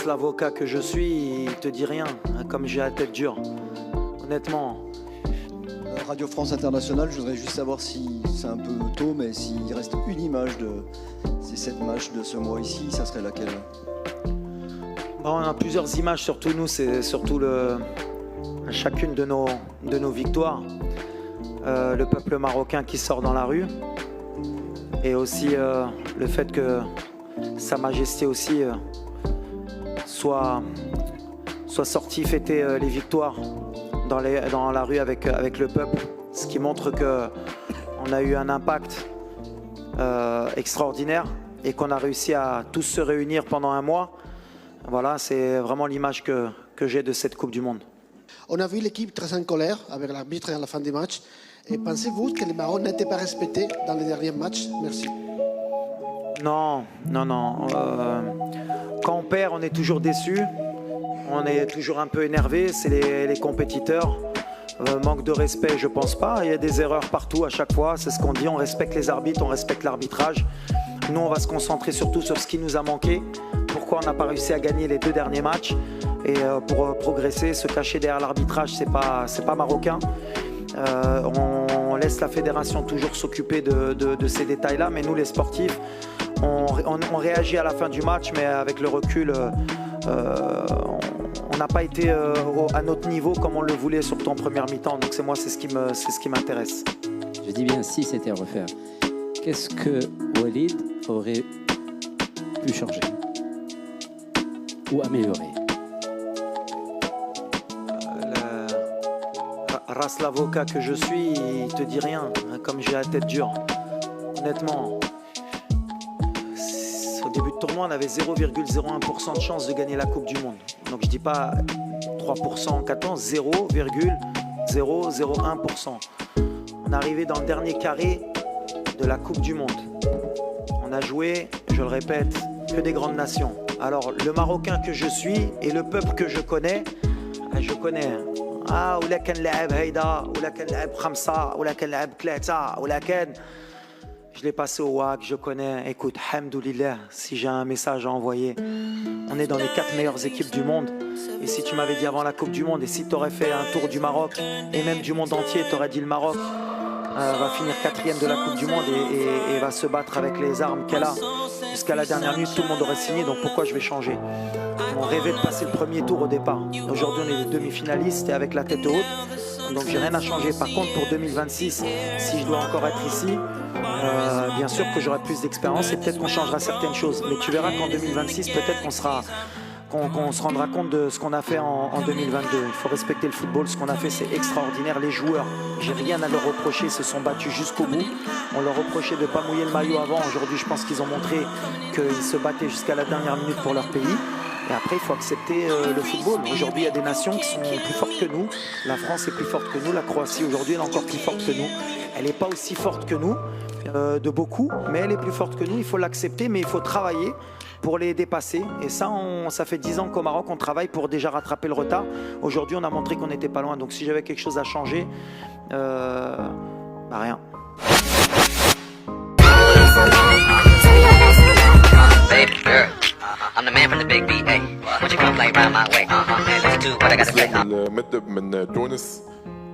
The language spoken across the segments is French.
race l'avocat que je suis, il te dit rien, comme j'ai la tête dure. Honnêtement. Radio France Internationale, je voudrais juste savoir si c'est un peu tôt, mais s'il reste une image de ces 7 matchs de ce mois ici, ça serait laquelle? On a plusieurs images, surtout nous, c'est surtout chacune de nos victoires. Le peuple marocain qui sort dans la rue. Et aussi le fait que Sa Majesté aussi soit sorti fêter les victoires dans la rue avec le peuple, ce qui montre qu'on a eu un impact extraordinaire et qu'on a réussi à tous se réunir pendant un mois. Voilà, c'est vraiment l'image que j'ai de cette Coupe du Monde. On a vu l'équipe très en colère avec l'arbitre à la fin du match. Et pensez-vous que le Maroc n'était pas respecté dans les derniers matchs? Merci. Non. Quand on perd, on est toujours déçu. On est toujours un peu énervé, c'est les compétiteurs. Manque de respect, je pense pas. Il y a des erreurs partout à chaque fois, c'est ce qu'on dit. On respecte les arbitres, on respecte l'arbitrage. Nous, on va se concentrer surtout sur ce qui nous a manqué. Pourquoi on n'a pas réussi à gagner les 2 derniers matchs. Et pour progresser, se cacher derrière l'arbitrage, c'est pas marocain. On laisse la fédération toujours s'occuper de ces détails-là. Mais nous, les sportifs, on réagit à la fin du match, mais avec le recul... on n'a pas été à notre niveau comme on le voulait surtout en première mi-temps. Donc c'est ce qui m'intéresse. Je dis bien si c'était à refaire. Qu'est-ce que Walid aurait pu changer ou améliorer? Race l'avocat que je suis, il te dit rien, comme j'ai la tête dure. Honnêtement. Au début de tournoi, on avait 0,01% de chance de gagner la Coupe du Monde. Donc je dis pas 3%, 14, 0,001%. On est arrivé dans le dernier carré de la Coupe du Monde. On a joué, je le répète, que des grandes nations. Alors le Marocain que je suis et le peuple que je connais. ولا كان لاعب هيدا ولا كان لاعب 5 ولا كان لاعب 3 ولا كان. Je l'ai passé au WAC, je connais. Écoute, hamdoulillah, si j'ai un message à envoyer, on est dans les 4 meilleures équipes du monde. Et si tu m'avais dit avant la Coupe du Monde, et si tu aurais fait un tour du Maroc, et même du monde entier, tu aurais dit le Maroc va finir 4e de la Coupe du Monde et va se battre avec les armes qu'elle a. Jusqu'à la dernière minute, tout le monde aurait signé, donc pourquoi je vais changer? On rêvait de passer le premier tour au départ. Aujourd'hui, on est les demi-finalistes et avec la tête haute. Donc j'ai rien à changer. Par contre, pour 2026, si je dois encore être ici, bien sûr que j'aurai plus d'expérience et peut-être qu'on changera certaines choses. Mais tu verras qu'en 2026, peut-être qu'on se rendra compte de ce qu'on a fait en 2022. Il faut respecter le football. Ce qu'on a fait, c'est extraordinaire. Les joueurs, j'ai rien à leur reprocher. Ils se sont battus jusqu'au bout. On leur reprochait de ne pas mouiller le maillot avant. Aujourd'hui, je pense qu'ils ont montré qu'ils se battaient jusqu'à la dernière minute pour leur pays. Et après, il faut accepter le football. Aujourd'hui, il y a des nations qui sont plus fortes que nous. La France est plus forte que nous. La Croatie, aujourd'hui, elle est encore plus forte que nous. Elle n'est pas aussi forte que nous, de beaucoup, mais elle est plus forte que nous. Il faut l'accepter, mais il faut travailler pour les dépasser. Et ça, ça fait 10 ans qu'au Maroc, on travaille pour déjà rattraper le retard. Aujourd'hui, on a montré qu'on n'était pas loin. Donc, si j'avais quelque chose à changer, rien. I'm the man from the big B, hey. Won't you come play round my way? Listen to what I gotta say. المدب من تونس.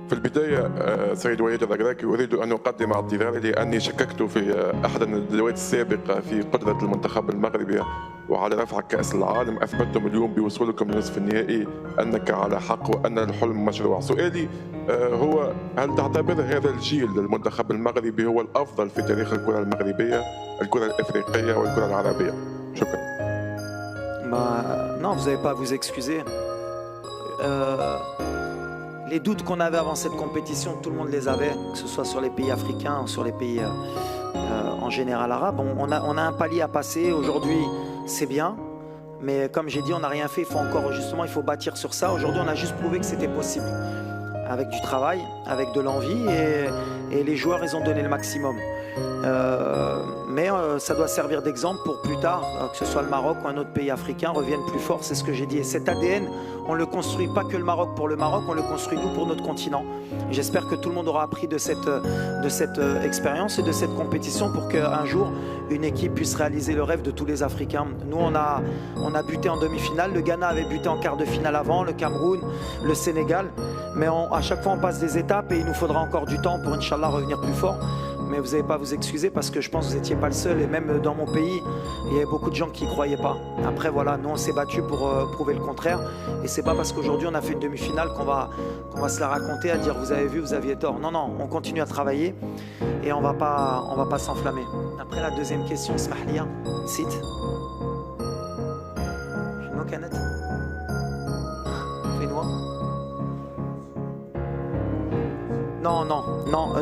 في البداية سيد وليد الركراكي أريد أن أقدم اعتذاري لأني شككت في أحد الندوات السابقة في قدرة المنتخب المغربي وعلى رفع كأس العالم. أثبتتم اليوم بوصولكم لنصف النهائي أنك على حق وأن الحلم مشروع. سؤالي هو هل تعتبر هذا الجيل للمنتخب المغربي هو الأفضل في تاريخ الكرة المغربية، الكرة الإفريقية والكرة العربية؟ شكرا. Non, vous n'avez pas à vous excuser. Les doutes qu'on avait avant cette compétition, tout le monde les avait, que ce soit sur les pays africains ou sur les pays en général arabes. On a un palier à passer. Aujourd'hui, c'est bien. Mais comme j'ai dit, on n'a rien fait. Il faut bâtir sur ça. Aujourd'hui, on a juste prouvé que c'était possible. Avec du travail, avec de l'envie. Et les joueurs, ils ont donné le maximum. Mais ça doit servir d'exemple pour plus tard, que ce soit le Maroc ou un autre pays africain, reviennent plus fort, c'est ce que j'ai dit. Et cet ADN, on le construit pas que le Maroc pour le Maroc, on le construit nous pour notre continent. J'espère que tout le monde aura appris de cette expérience et de cette compétition pour qu'un jour, une équipe puisse réaliser le rêve de tous les Africains. Nous, on a buté en demi-finale, le Ghana avait buté en quart de finale avant, le Cameroun, le Sénégal. Mais à chaque fois, on passe des étapes et il nous faudra encore du temps pour, Inch'Allah, revenir plus fort. Mais vous n'avez pas à vous excuser parce que je pense que vous n'étiez pas le seul. Et même dans mon pays, il y avait beaucoup de gens qui n'y croyaient pas. Après, voilà, nous, on s'est battus pour prouver le contraire. Et c'est pas parce qu'aujourd'hui, on a fait une demi-finale qu'on va se la raconter à dire vous avez vu, vous aviez tort. Non, non, on continue à travailler et on va pas s'enflammer. Après, la deuxième question, Smahlia, cite. No Canet. Fais-nous.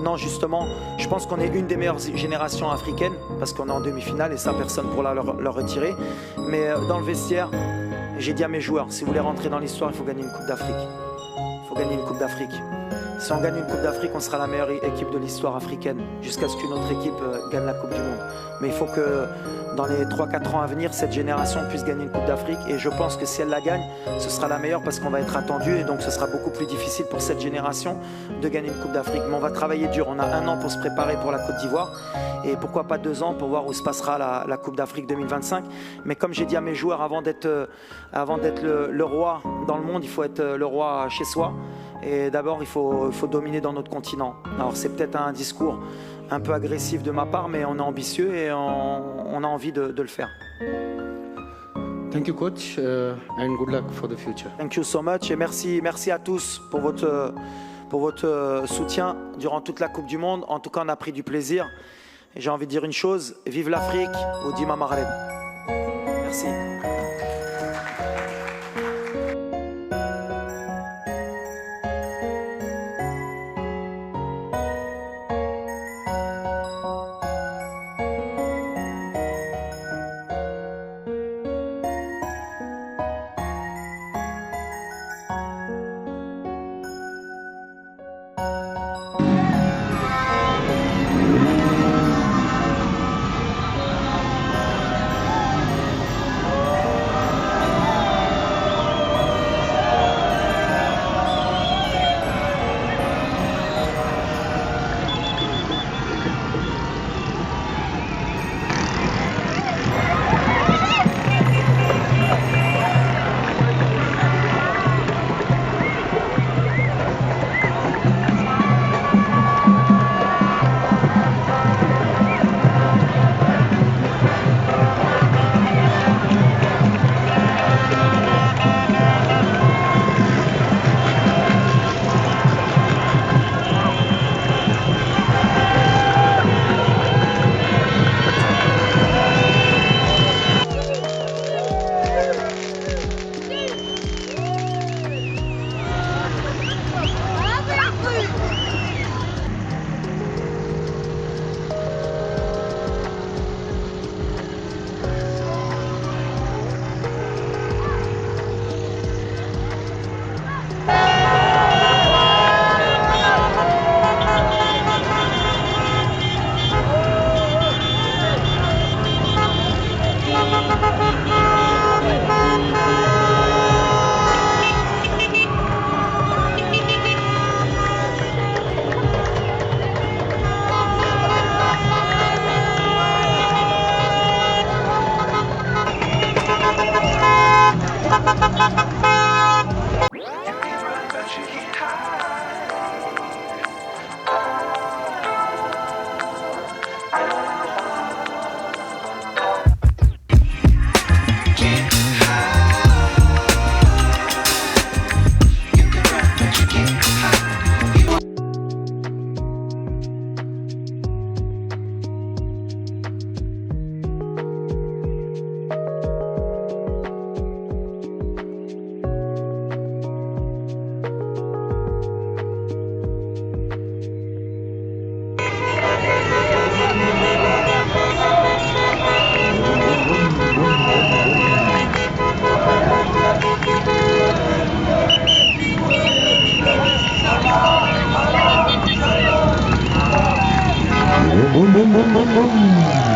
Non, justement, je pense qu'on est une des meilleures générations africaines parce qu'on est en demi-finale et ça, personne ne pourra leur retirer. Mais dans le vestiaire, j'ai dit à mes joueurs, si vous voulez rentrer dans l'histoire, il faut gagner une Coupe d'Afrique. Il faut gagner une Coupe d'Afrique. Si on gagne une Coupe d'Afrique, on sera la meilleure équipe de l'histoire africaine jusqu'à ce qu'une autre équipe gagne la Coupe du Monde. Mais il faut que dans les 3-4 ans à venir, cette génération puisse gagner une Coupe d'Afrique. Et je pense que si elle la gagne, ce sera la meilleure parce qu'on va être attendu. Et donc ce sera beaucoup plus difficile pour cette génération de gagner une Coupe d'Afrique. Mais on va travailler dur. On a 1 an pour se préparer pour la Côte d'Ivoire. Et pourquoi pas 2 ans pour voir où se passera la Coupe d'Afrique 2025. Mais comme j'ai dit à mes joueurs, avant d'être le roi dans le monde, il faut être le roi chez soi. Et d'abord, il faut dominer dans notre continent. Alors c'est peut-être un discours un peu agressif de ma part, mais on est ambitieux et on a envie de le faire. Thank you, coach, and good luck for the future. Thank you so much et merci à tous pour votre soutien durant toute la Coupe du Monde. En tout cas, on a pris du plaisir. Et j'ai envie de dire une chose, vive l'Afrique, ou Dima Marlem. Merci. Boom, boom, boom, boom, boom.